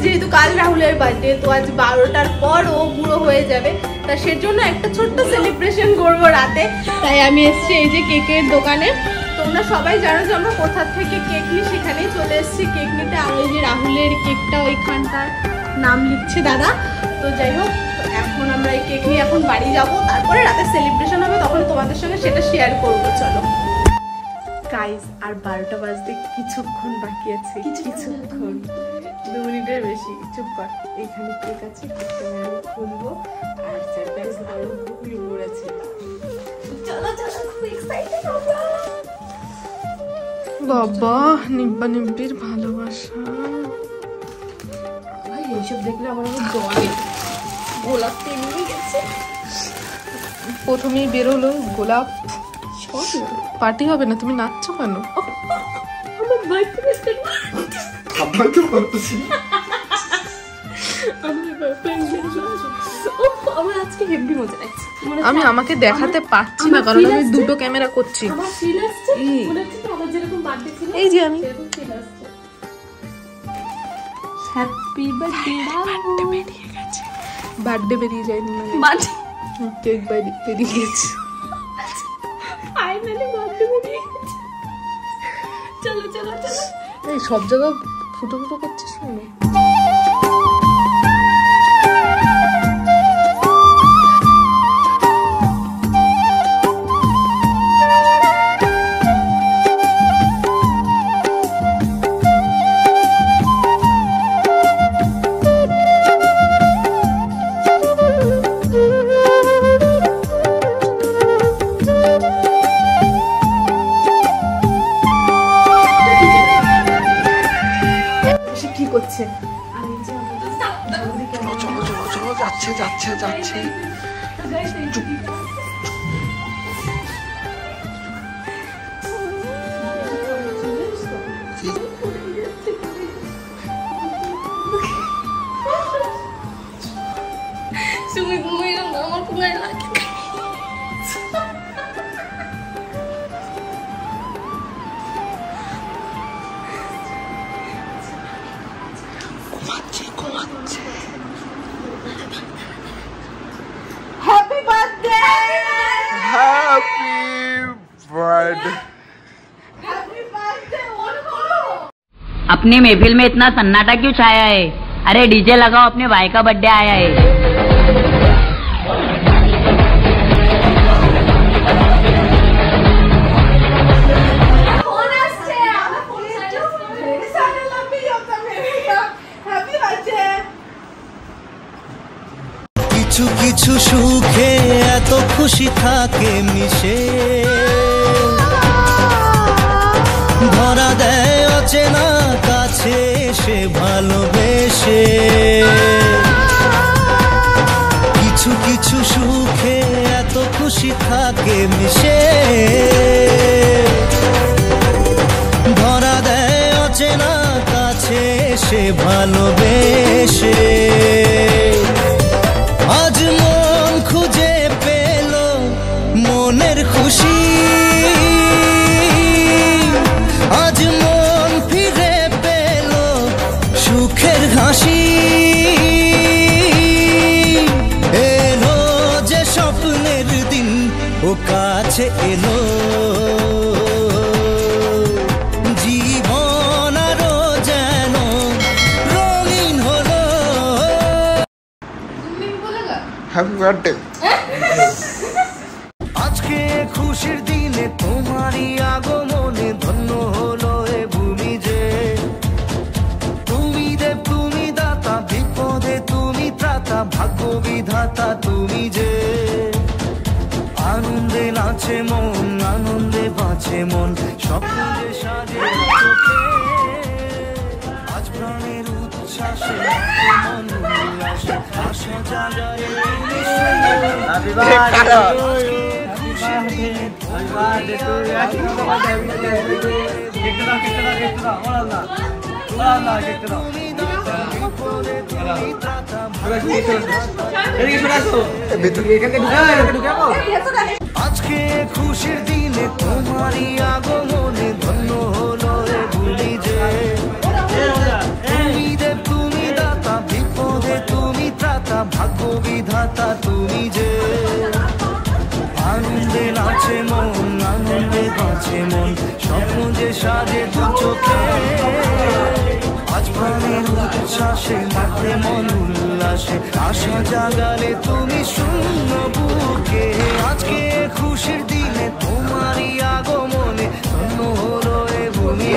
যেহেতু কাল রাহুলের বার্থডে, তো আজ 12টার পর ও বুড়ো হয়ে যাবে, তা সেজন্য একটা ছোট্ট সেলিব্রেশন করবো রাতে। তাই আমি এসেছি এই যে কেকের দোকানে। তোমরা সবাই জানো যে আমরা কোথা থেকে কেক নিই, সেখানেই চলে এসেছি কেক নিতে। আর ওই যে রাহুলের কেকটা ওইখানটার নাম লিখছে দাদা। তো যাই হোক, এখন আমরা এই কেক নিয়ে এখন বাড়ি যাবো, তারপরে রাতে সেলিব্রেশন হবে, তখন তোমাদের সঙ্গে সেটা শেয়ার করবো। চলো গাইস, আর 12টা বাজতে কিছুক্ষণ বাকি আছে, কিছুক্ষণ, 2 মিনিটের বেশি। চুপ কর, এইখানে কেক আছে, কেকটা আমি খুলবো আর সারপ্রাইজ আরো বুকলি পড়েছে। চলো চলো, খুব এক্সাইটেড আমরা। বাবা, নিব্বা নিব্বির ভালোবাসা। ভাই এইসব দেখলে আমার জলে গোলাপ তেমনি গেছে। প্রথমেই বেরোলো গোলাপ। পার্টি হবে না, তুমি নাচছো কেন? আমি আমাকে দেখাতে পাচ্ছি না, কারণ আমি দুটো ক্যামেরা করছি। এই যে আমি হ্যাপি বার্থডে বেরিয়ে গেছে, বার্থডে বেরিয়ে যায়নি, মানে কেক বেরিয়ে গেছে। চলো চলো চলো, এই সব জায়গায় ফুটো ফুটো করছিস কেন? যাচ্ছে যাচ্ছে তুমি ঘুমিয়ে না, আমার ঘুমায় লাগে। ঘুমাচ্ছে ঘুমাচ্ছে। Happy birthday! Happy birthday! Happy birthday! अपनी महफिल में इतना सन्नाटा क्यों छाया है? अरे डीजे लगाओ, अपने भाई का बर्थडे आया है। কিছু কিছু সুখে এত খুশি থাকে মিশে, ধরা দেয় অচেনা কাছে সে ভালোবেসে। কিছু কিছু সুখে এত খুশি থাকে মিশে, ধরা দেয় অচেনা কাছে সে ভালোবেসে। আজ মন খুঁজে পেল মনের খুশি, আজ মন ফিরে পেল সুখের হাসি। এলো যে স্বপ্নের দিন, ও কাছে এলো, জীবন আরো যেন রঙিন হলো। Happy birthday. আজকে খুশির দিনে তোমারই আগমনে ধন্য হলো এ ভূমি যে। তুমি দেব তুমি দাতা, বিপদে তুমি ত্রাতা, ভাগ্য বিধাতা তুমি যে। আনন্দে নাচে মন, আনন্দে বাঁচে মন, স্বপ্নে সাজে চোখে। আজ প্রাণের উচ্ছ্বাসে মন উল্লাসে, আশা জাগায় আজকে খুশির দিনে তোমারই আগমনে ধন্য হলো রে ভুলি যে। তুমি দেব তুমি চোখে আজ প্রাণের উচ্ছ্বাসে মাঠে মন উল্লাসে আশা জাগালে তুমি শূন্য বুকে আজকে খুশির দিনে তোমারই আগমনে ধন্য হলো এ ভূমি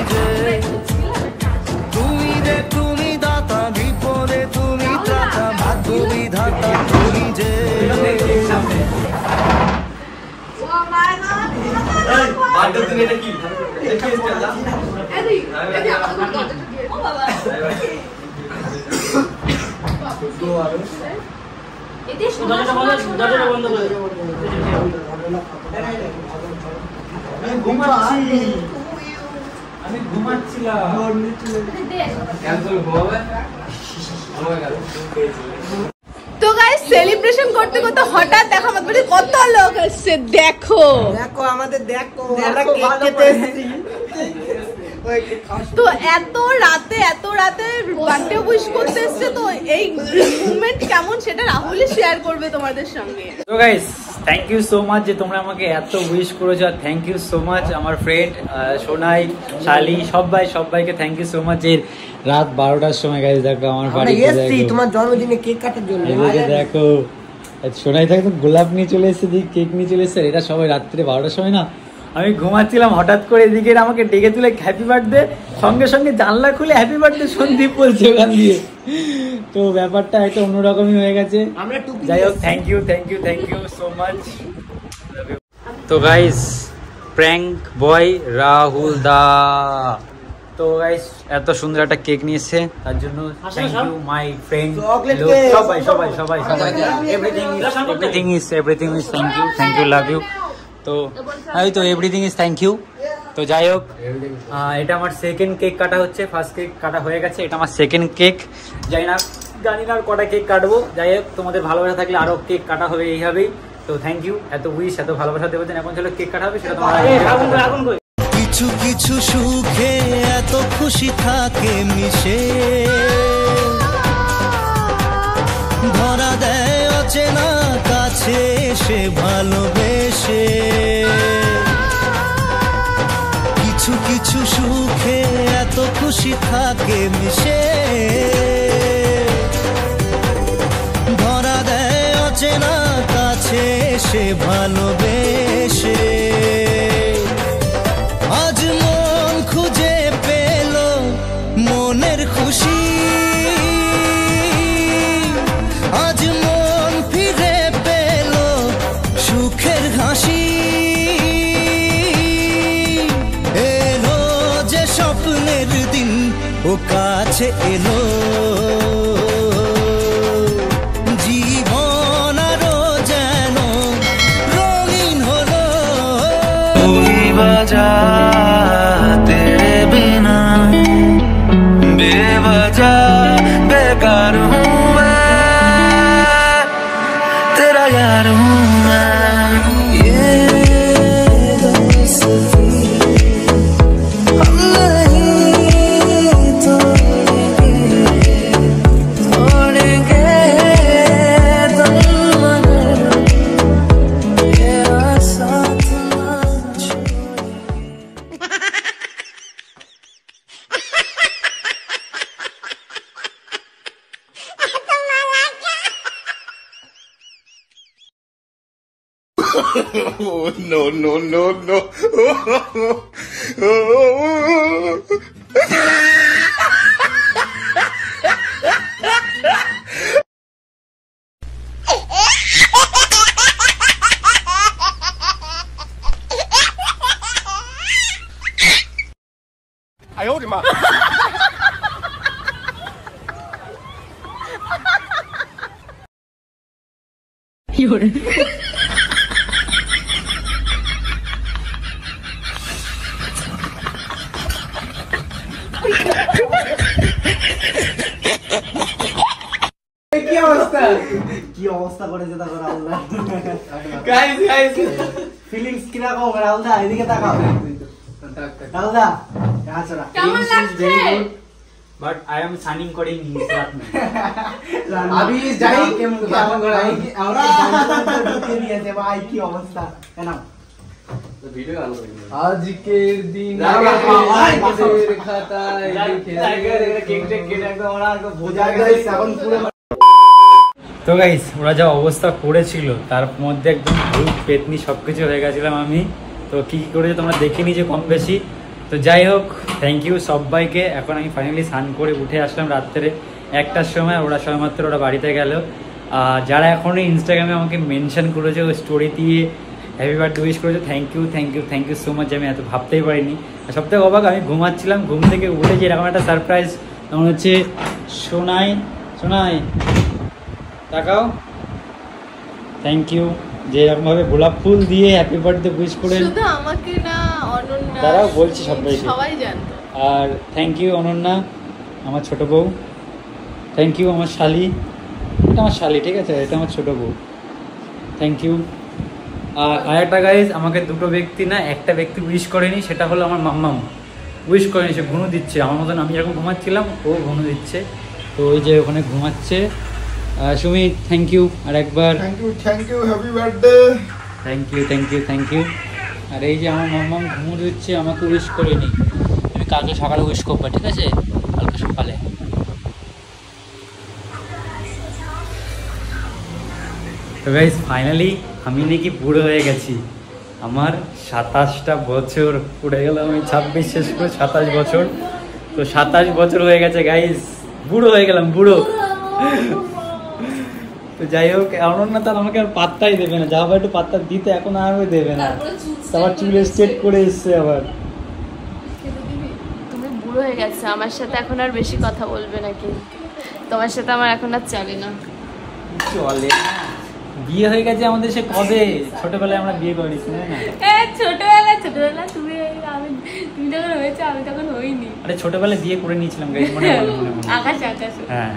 যে তুমি দাতা বিপদে তুমি ত্রাতা ভাগ্য বিধাতা তুমি যে আমি ঘুমাচ্ছিলাম। তো গাইস সেলিব্রেশন করতে করতে হঠাৎ দেখো আমাদের বাড়ি কত লোক আসছে। দেখো দেখো আমাদের দেখো আমরা কেক খেতে এসেছি। তো এত রাতে বার্থডে উইশ করতে এসছে। তো এই মুভমেন্ট কেমন সেটা রাহুলই শেয়ার করবে তোমাদের সঙ্গে। তো guys thank you so much যে তোমরা আমাকে এত উইশ করেছো। আর থ্যাংক ইউ সো মাচ আমার ফ্রেন্ড সোনাই, শালি, সবাইকে থ্যাংক ইউ সো মাচ। এর রাত 12টার সময় গাইস দেখো আমার বাড়িতে এসেছি তোমার জন্মদিনে কেক কাটার জন্য। এদিকে দেখো সোনাই থাকতো গোলাপ নিয়ে চলে এসেছে, কেক নিয়ে চলে এসেছে। এটা সবাই রাত্রে 12টার সময় না, আমি ঘুমাচ্ছিলাম, হঠাৎ করে এদিকে আমাকে ডেকে তুলে হ্যাপি বার্থডে, সঙ্গে সঙ্গে জানলা খুলে হ্যাপি বার্থডে সন্দীপ বলছে ওখান দিয়ে। তো ব্যাপারটা একটা অন্যরকমই হয়ে গেছে। যাই হোক থ্যাংক ইউ সো মাচ। তো গাইস প্র্যাঙ্ক বয় রাহুল দা। তো গাইস এত সুন্দর একটা কেক নিয়ে এসেছে, তার জন্য থ্যাংক ইউ মাই ফ্রেন্ড, সবাই everything is thank you love you. তো এই তো এভরিথিং ইজ থ্যাংক ইউ। তো যাই হোক এটা আমার সেকেন্ড কেক কাটা হচ্ছে, ফার্স্ট কেক কাটা হয়ে গেছে, এটা আমার সেকেন্ড কেক। জানি না আর কটা কেক কাটবো। যাই হোক তোমাদের ভালোবাসা থাকলে আরো কেক কাটা হবে এইভাবেই। তো থ্যাংক ইউ, এত উইশ এত ভালোবাসা দেবেন। এখন চলো কেক কাটা হবে, সেটা তোমরা কিছু কিছু সুখে এত খুশি থাকে মিশে ধরা দেয় অচেনা কাছে এসে ভালোবেসে কিছু কিছু সুখে এত খুশি থাকে মিশে ধরা দেয় অচেনা কাছে এসে ভালোবেসে আজ মন খুঁজে পেল মনের খুশি আজ মন ফিরে পেল সুখের হাসি এলো যে স্বপ্নের দিন ও কাছে এলো জীবন আরো যেন রঙিন হলো वजह तेरे बिना बेवजह बेकार हूँ मैं तेरा यार हूँ मैं ये हम नहीं तोड़ेंगे Oh, no, no, no, no. I hold him up. কি অবস্থা করেছে দেখো রাহুল দা। গাইস ফিলিংস কি রকম রাহুল দা? এদিকে তাকাও রাহুল দা। আচ্ছা কেমন লাগছে? But I am signing coding in Islam. अभी जाई के मुझे और जाने दिए थे भाई की अवस्था है ना। আজকের দিন তো গাইস ওরা যা অবস্থা করেছিল তার মধ্যে একদম ভূত পেতনি সবকিছু হয়ে গেছিলাম আমি। তো কি কি করেছে তোমরা দেখে নিয়েছো কম বেশি। তো যাই হোক থ্যাংক ইউ সবাইকে। এখন আমি ফাইনালি স্নান করে উঠে আসলাম রাত্রে 1টার সময়। ওরা সবেমাত্র ওরা বাড়িতে গেল। যারা এখনও ইনস্টাগ্রামে আমাকে মেনশন করেছে ওই স্টোরি দিয়ে হ্যাপি বার্থডে উইশ করেছে, thank you thank you thank you so much. আমি এত ভাবতেই পারিনি। আর সবথেকে অবাক আমি ঘুমাচ্ছিলাম, ঘুম থেকে উঠে যে এরকম একটা সারপ্রাইজ তখন হচ্ছে সোনাই সোনাই তাকাও, থ্যাংক ইউ যে এরকমভাবে গোলাপ ফুল দিয়ে হ্যাপি বার্থডে উইশ করে। শুধু আমাকে না, অনন্যা তারাও বলছি সবাইকে। সবাই জানতো। আর থ্যাংক ইউ অনন্যা আমার ছোট বউ, থ্যাংক ইউ আমার শালি, এটা আমার শালি ঠিক আছে, এটা আমার ছোট বউ, থ্যাংক ইউ। আর একটা গাইজ আমাকে দুটো ব্যক্তি না একটা ব্যক্তি উইশ করেনি, সেটা হলো আমার মাম্মাম উইশ করেনি, সে ঘুমো দিচ্ছে আমার মতন। আমি যখন ঘুমাচ্ছিলাম ও ঘুমো দিচ্ছে। তো ওই যে ওখানে ঘুমাচ্ছে। সুমিত থ্যাংক ইউ আর একবার, thank you happy birthday. Thank you thank you thank you. আর এই যে আমার মাম্মাম ঘুমো দিচ্ছে, আমাকে উইশ করেনি। তুমি কালকে সকালে উইশ করবে ঠিক আছে, কালকে সকালে। তো গাইস ফাইনালি আমি নাকি বুড়ো হয়ে গেছি। আমার 27টা বছর উঠে গেল, আমি 26 শেষ করে 27 বছর। তো 27 বছর হয়ে গেছে গাইস, বুড়ো হয়ে গেলাম বুড়ো। তো যাই হোক অনন্যা তার আমাকে আর পাত্তাই দেবে না, যা একটু পাত্তা দিতে এখন আর দেবে না। আবার চুল স্ট্রেট করে এসছে আবার। তুমি বুড়ো হয়ে গেছো, আমার সাথে এখন আর বেশি কথা বলবে না, কিন্তু তোমার সাথে আমার এখন আর চলে না। চলে বিয়ে হয়ে গেছে আমাদের সে কবে, ছোটবেলায় আমরা বিয়ে করেছি না। ছোটবেলা তুমি যখন হয়েছে আমি তখন হইনি। আরে ছোটবেলায় বিয়ে করে নিয়েছিলাম গাইস, মনে হয় আকাশ আকাশ। হ্যাঁ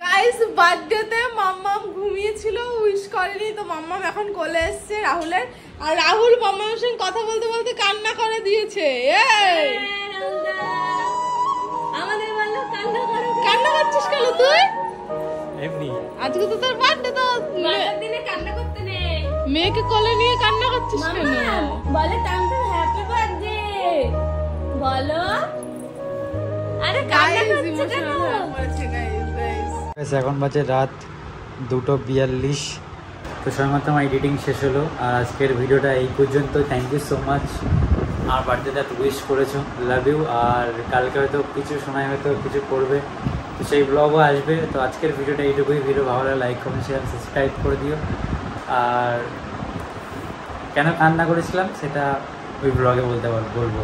গাইস বার্থডেতে মাম্মাম ঘুমিয়েছিল, উইশ করেনি। তো মাম্মাম এখন কোলে এসছে রাহুলের। আর রাহুল মাম্মামের সঙ্গে কথা বলতে বলতে কান্না করে দিয়েছে। এই আমাদের বললো কান্না করো। কান্না করছিস কেন তুই? এমনি আজকে তো তোর বার্থডে, তো দিনে কান্না করতে নেই। মেয়েকে কোলে নিয়ে কান্না করছিস কেন? বলে তামতে হ্যাপি বার্থডে বলো। আরে কান্না করছিস কেন? এখন বাজে রাত 2:42। তো সময়মাত্র আমার এডিটিং শেষ হলো। আর আজকের ভিডিওটা এই পর্যন্ত। থ্যাংক ইউ সো মাচ আমার বার্থডেটা উইশ করেছো, লাভ ইউ। আর কালকে হয়তো কিছু সময় হয়তো কিছু করবে, তো সেই ব্লগও আসবে। তো আজকের ভিডিওটা এইটুকুই। ভিডিও ভালো লাগলে লাইক কমেন্ট শেয়ার সাবস্ক্রাইব করে দিও। আর কেন কান্না করেছিলাম সেটা ওই ব্লগে বলবো।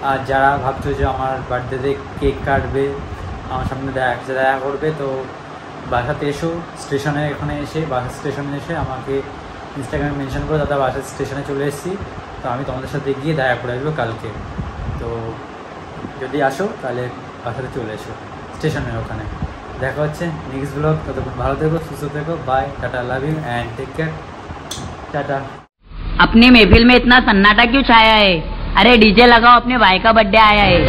আর যারা ভাবছো যে আমার বার্থডেতে কেক কাটবে, আমার সামনে দেখা করবে, তো বাসাতে এসো, স্টেশনে এখানে এসে বাসা স্টেশনে এসে আমাকে ইনস্টাগ্রামে মেনশন করে দাদা বাসা স্টেশনে চলে এসেছি, তো আমি তোমাদের সাথে গিয়ে দেখা করে আসবো কালকে। তো যদি আসো তাহলে বাসাতে চলে এসো স্টেশনের ওখানে। দেখা হচ্ছে নেক্সট ব্লগ। ততক্ষণ ভালো থেকো, সুস্থ থেকো, bye, tata, love you and take care, tata. अपनी महफिल में इतना सन्नाटा क्यों छाया है? अरे डीजे लगाओ, अपने भाई का बर्थडे आया है।